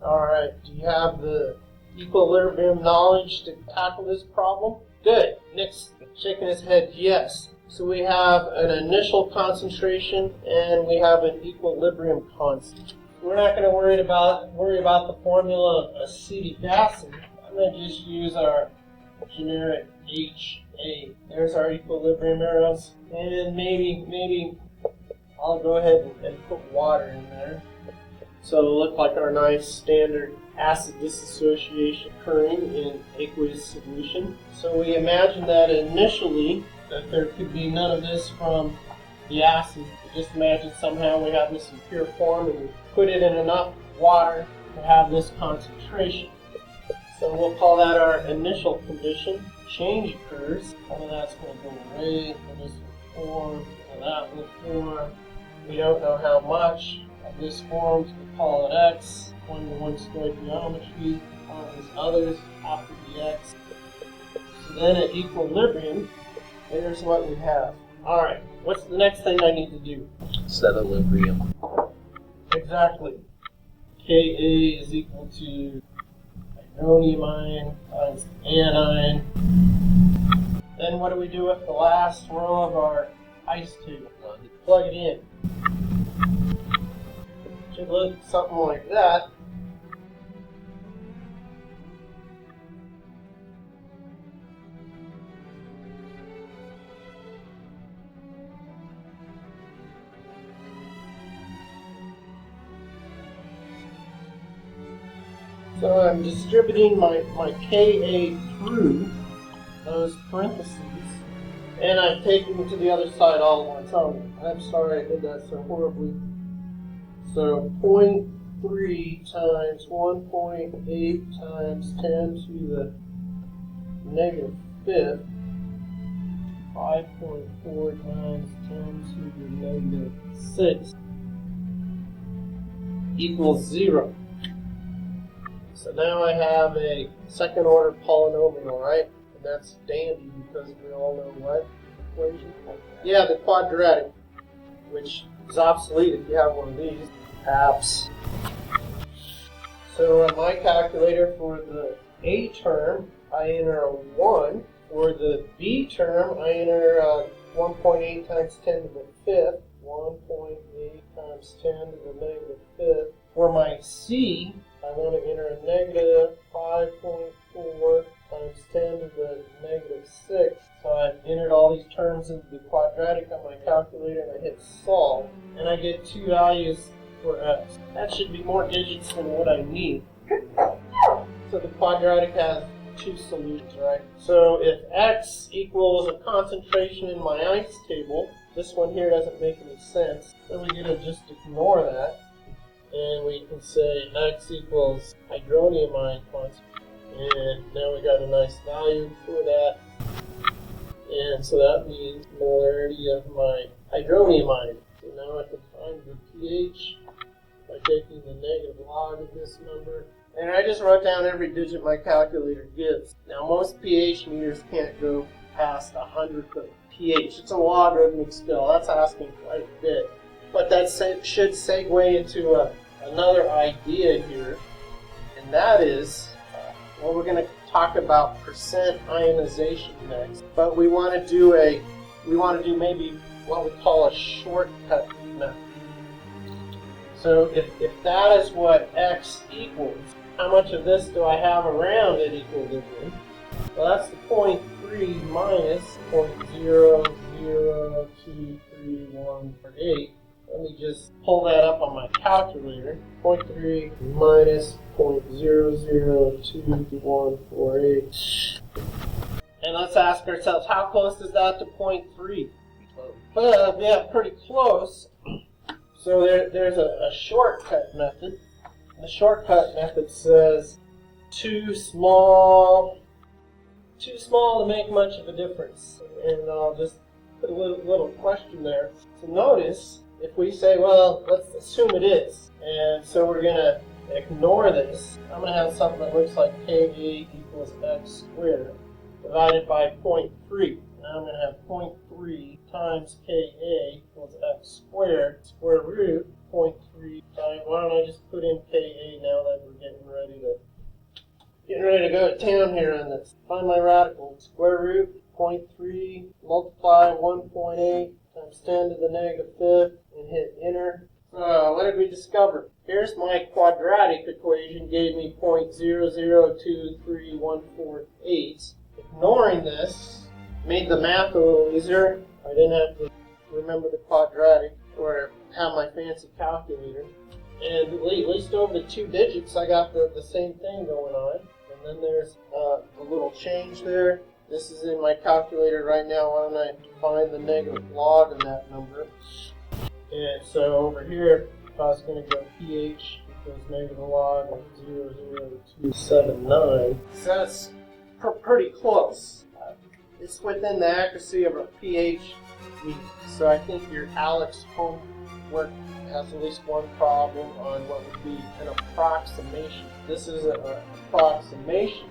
Alright, do you have the equilibrium knowledge to tackle this problem? Good. Nick's shaking his head yes. So we have an initial concentration and we have an equilibrium constant. We're not going to worry about the formula of acetic acid. I'm going to just use our generic HA. There's our equilibrium arrows. And maybe I'll go ahead and put water in there. So it'll look like our nice standard acid dissociation occurring in aqueous solution. So we imagine that initially that there could be none of this from the acid. Just imagine somehow we have this in pure form and we put it in enough water to have this concentration. So we'll call that our initial condition. Change occurs. All of that's going to go away. And this will form, and that will form. We don't know how much of this forms. We call it X. One-to-one stoichiometry. All these others after the X. So then at equilibrium, there's what we have. Alright, what's the next thing I need to do? Set equilibrium. Exactly. Ka is equal to hydronium ion times anion. Then what do we do with the last row of our ice table? Plug it in. Should look something like that. So I'm distributing my Ka through those parentheses, and I've taken them to the other side all at once. Oh, I'm sorry I did that so horribly. So 0.3 times 1.8 times 10 to the negative fifth, 5.4 times 10 to the negative sixth equals 0. So now I have a second order polynomial, right? And that's dandy because we all know what equation? Yeah, the quadratic, which is obsolete if you have one of these apps. So on my calculator for the A term, I enter a 1. For the B term, I enter 1.8 times 10 to the fifth, 1.8 times 10 to the negative fifth. For my C, I want to enter a negative 5.4 times 10 to the negative 6. So I've entered all these terms into the quadratic on my calculator and I hit solve. And I get two values for x. That should be more digits than what I need. So the quadratic has two solutions, right? So if x equals a concentration in my ice table, this one here doesn't make any sense. So we're going to just ignore that. And we can say x equals hydronium ion concentration. And now we got a nice value for that. And so that means molarity of my hydronium ion. So now I can find the pH by taking the negative log of this number. And I just wrote down every digit my calculator gives. Now most pH meters can't go past 100th of pH. It's a logarithmic scale. That's asking quite a bit. But that should segue into another idea here, and that is, well, we're going to talk about percent ionization next. But we want to do maybe what we call a shortcut method. So if that is what x equals, how much of this do I have around at equilibrium? Well, that's the 0.3 minus 0.00233148. Let me just pull that up on my calculator. 0.3 minus 0.002148. And let's ask ourselves, how close is that to 0.3? Well, yeah, pretty close. So there's a shortcut method. The shortcut method says too small to make much of a difference. And I'll just put a little question there. So notice, if we say, well, let's assume it is, and so we're going to ignore this, I'm going to have something that looks like Ka equals x squared divided by 0.3. Now I'm going to have 0.3 times Ka equals x squared, square root 0.3 times, why don't I just put in Ka now that we're getting ready to go to town here on this. Find my radical. Square root 0.3 multiply 1.8 times 10 to the negative fifth and hit enter. What did we discover? Here's my quadratic equation, gave me 0.0023148. Ignoring this made the math a little easier. I didn't have to remember the quadratic or have my fancy calculator. And at least over the 2 digits, I got the same thing going on. And then there's a little change there. This is in my calculator right now. Why don't I find the negative log in that number? And so over here, if I was going to go pH, it goes negative log of 0.00279. So that's pretty close. It's within the accuracy of a pH meter. So I think your Alex homework has at least one problem on what would be an approximation. This is an approximation.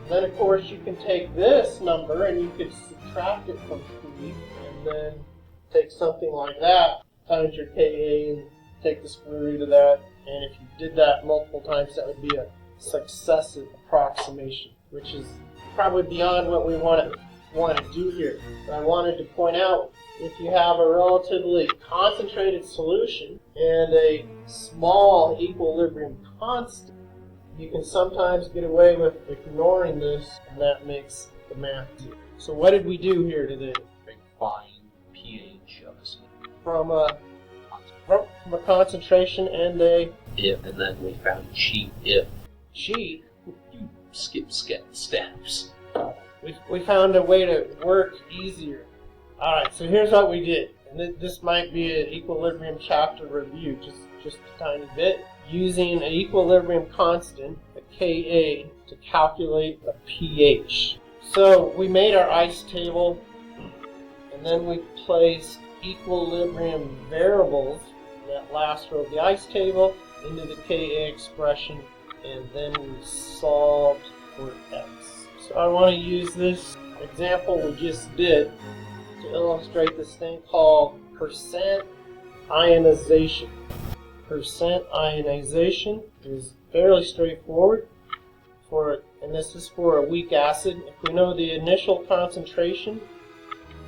Then of course you can take this number and you could subtract it from 3 and then take something like that times your Ka and take the square root of that. And if you did that multiple times, that would be a successive approximation, which is probably beyond what we want to do here. But I wanted to point out, if you have a relatively concentrated solution and a small equilibrium constant, you can sometimes get away with ignoring this, and that makes the math easier. So what did we do here today? Find pH of a solution. From a concentration and a If, and then we found cheap if. cheat. You skip steps. We found a way to work easier. Alright, so here's what we did. And this might be an equilibrium chapter review, just a tiny bit. Using an equilibrium constant, a Ka, to calculate a pH. So we made our ice table, and then we placed equilibrium variables, that last row of the ice table, into the Ka expression, and then we solved for x. So I want to use this example we just did to illustrate this thing called percent ionization. Percent ionization is fairly straightforward, and this is for a weak acid. If we know the initial concentration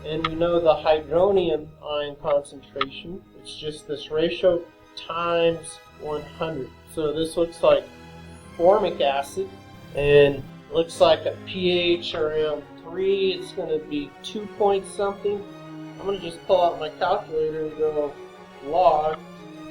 and we know the hydronium ion concentration, it's just this ratio times 100. So this looks like formic acid, and looks like a pH around 3. It's going to be 2 point something. I'm going to just pull out my calculator and go log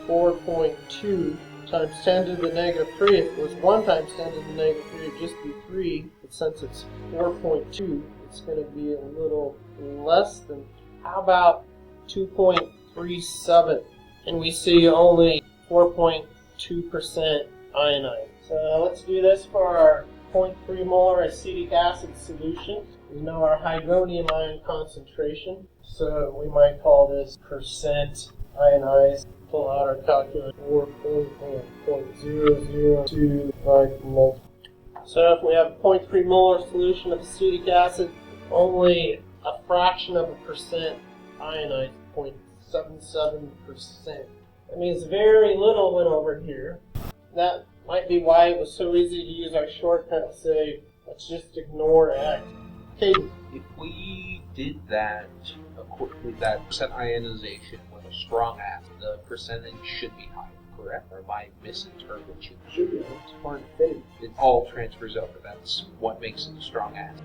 4.2 times 10 to the negative 3. If it was 1 times 10 to the negative 3, it'd just be 3. But since it's 4.2, it's going to be a little less than, how about 2.37? And we see only 4.2% ionized. So let's do this for our 0.3 molar acetic acid solution. We know our hydronium ion concentration, so we might call this percent ionized. Pull out our calculator, 4.002 moles. So if we have a 0.3 molar solution of acetic acid, only a fraction of a percent ionized, 0.77%. That means very little went over here. That might be why it was so easy to use our shortcut and say, let's just ignore x. Okay. If we did that, with that percent ionization with a strong acid, the percentage should be higher, correct? Or am I misinterpreting? Should be. It's hard to finish. It all transfers over. That's what makes it a strong acid.